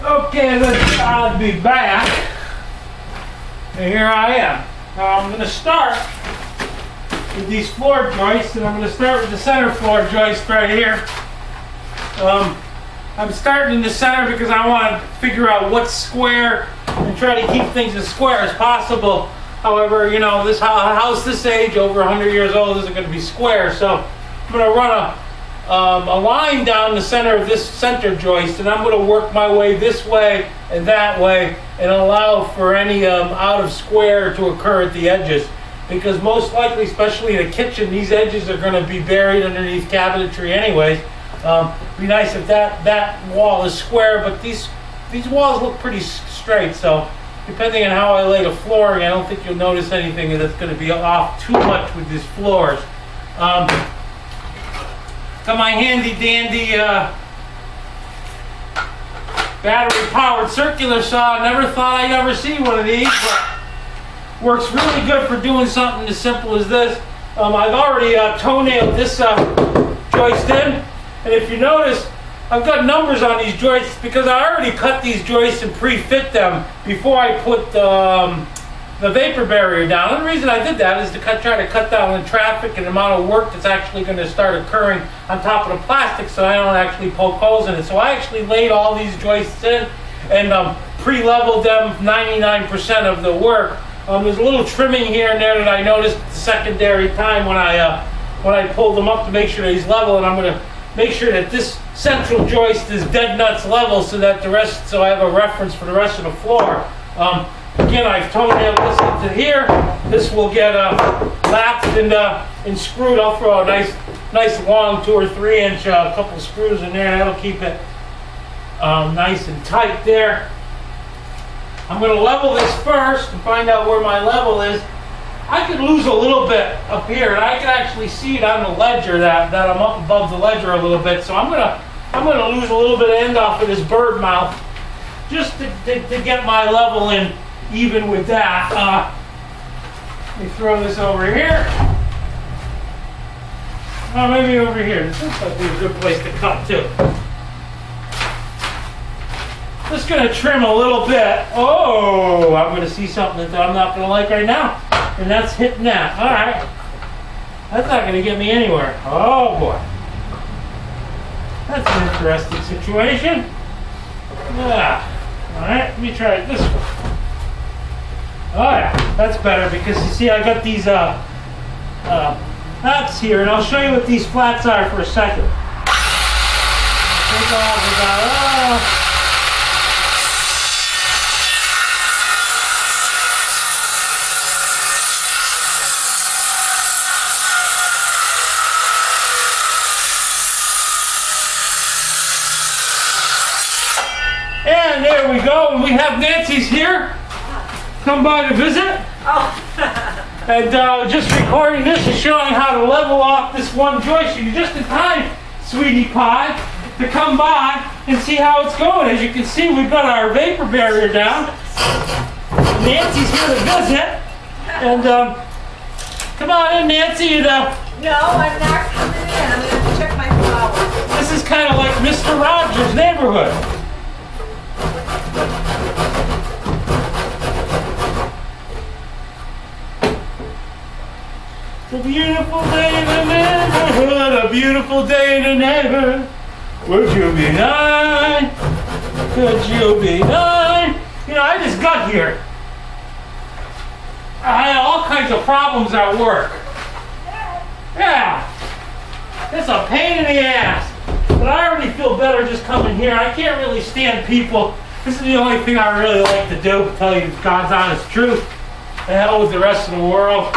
Okay, I'll be back. And here I am. Now I'm going to start with these floor joists, and I'm going to start with the center floor joist right here. I'm starting in the center because I want to figure out what's square and try to keep things as square as possible. However, you know, this house this age, over 100 years old, isn't going to be square. So I'm going to run a line down the center of this center joist, and I'm going to work my way this way and that way and allow for any out of square to occur at the edges. Because most likely, especially in a kitchen, these edges are going to be buried underneath cabinetry anyways. Be nice if that wall is square, but these walls look pretty straight, so depending on how I lay the flooring, I don't think you'll notice anything that's going to be off too much with these floors. Got my handy dandy battery powered circular saw. Never thought I'd ever see one of these, but works really good for doing something as simple as this. I've already toenailed this joist in, and if you notice, I've got numbers on these joists because I already cut these joists and pre-fit them before I put the vapor barrier down. And the reason I did that is to try to cut down on traffic and the amount of work that's actually going to start occurring on top of the plastic, so I don't actually poke holes in it. So I actually laid all these joists in and pre-leveled them 99% of the work. There's a little trimming here and there that I noticed at the secondary time when I pulled them up to make sure that he's level, and I'm going to make sure that this central joist is dead nuts level so that so I have a reference for the rest of the floor. Again, I've toenailed this into here. This will get lapped and screwed. I'll throw a nice long 2 or 3 inch couple of screws in there. That'll keep it nice and tight there. I'm going to level this first and find out where my level is. I could lose a little bit up here, and I can actually see it on the ledger that I'm up above the ledger a little bit. So I'm gonna lose a little bit of end off of this bird mouth just to get my level in even with that. Let me throw this over here. Oh, maybe over here. This looks like a good place to cut too. Just gonna trim a little bit. Oh, I'm gonna see something that I'm not gonna like right now. And that's hitting that. All right. That's not going to get me anywhere. Oh, boy. That's an interesting situation. Yeah. All right. Let me try it this way. Oh, yeah. That's better because, you see, I got these flats here, and I'll show you what these flats are for a second. Take off about, and there we go, and we have Nancy's here. Come by to visit. Oh. And just recording this and showing how to level off this one joist. You're just in time, sweetie pie, to come by and see how it's going. As you can see, we've got our vapor barrier down. Nancy's here to visit. And come on in, Nancy. No, I'm not coming in. I'm going to check my flowers. This is kind of like Mr. Rogers' neighborhood. It's a beautiful day in the neighborhood, a beautiful day in the neighborhood. Would you be mine? Could you be mine? You know, I just got here. I had all kinds of problems at work. Yeah. It's a pain in the ass. But I already feel better just coming here. I can't really stand people. This is the only thing I really like to do, to tell you God's honest truth. The hell with the rest of the world.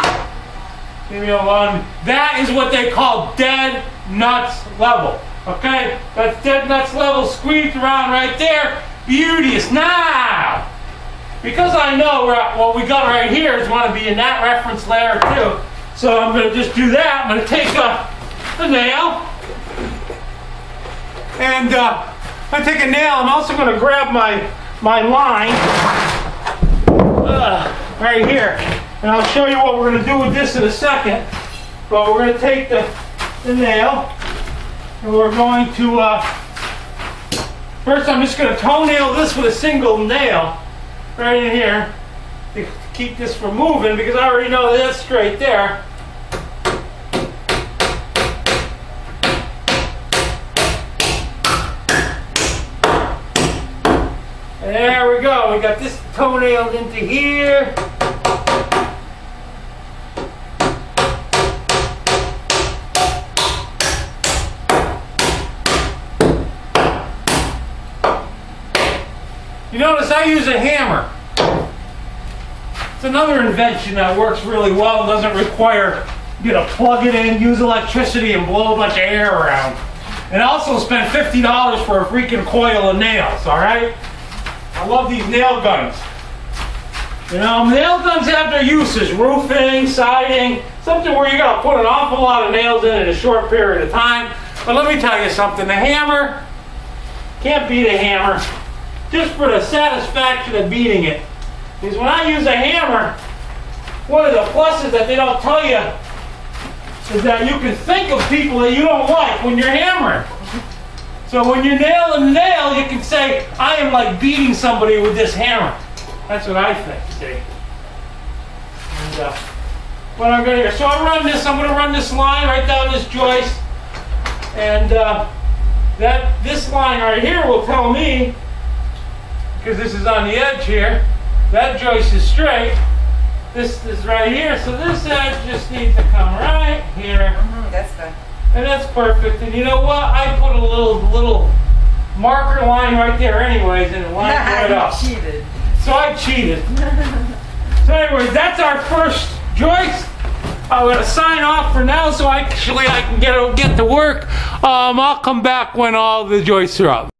Leave me alone. That is what they call dead nuts level. Okay? That's dead nuts level squeezed around right there. Beauteous. Now, because I know what we got right here is going to be in that reference layer too. So I'm going to just do that. I'm going to take a nail. And I'm going to take a nail. I'm also going to grab my line right here. And I'll show you what we're going to do with this in a second. But we're going to take the nail and we're going to First, I'm just going to toenail this with a single nail right in here to keep this from moving, because I already know that's straight there. There we go. We got this toenailed into here. You notice I use a hammer. It's another invention that works really well and doesn't require you to plug it in, use electricity, and blow a bunch of air around. And also spend $50 for a freaking coil of nails, alright? I love these nail guns. You know, nail guns have their uses. Roofing, siding, something where you gotta put an awful lot of nails in a short period of time. But let me tell you something, the hammer, can't beat a hammer. Just for the satisfaction of beating it. Because when I use a hammer, one of the pluses that they don't tell you is that you can think of people that you don't like when you're hammering. So when you're nailing a nail, you can say, I am like beating somebody with this hammer. That's what I think, see. And what I'm going to do, so I'm going to run this line right down this joist. And this line right here will tell me, because this is on the edge here, that joist is straight. This is right here, so this edge just needs to come right here. That's good. And that's perfect. And you know what? I put a little marker line right there anyways, and it lines right up. You cheated. So I cheated. So anyways, that's our first joist. I'm going to sign off for now so I can get to work. I'll come back when all the joists are up.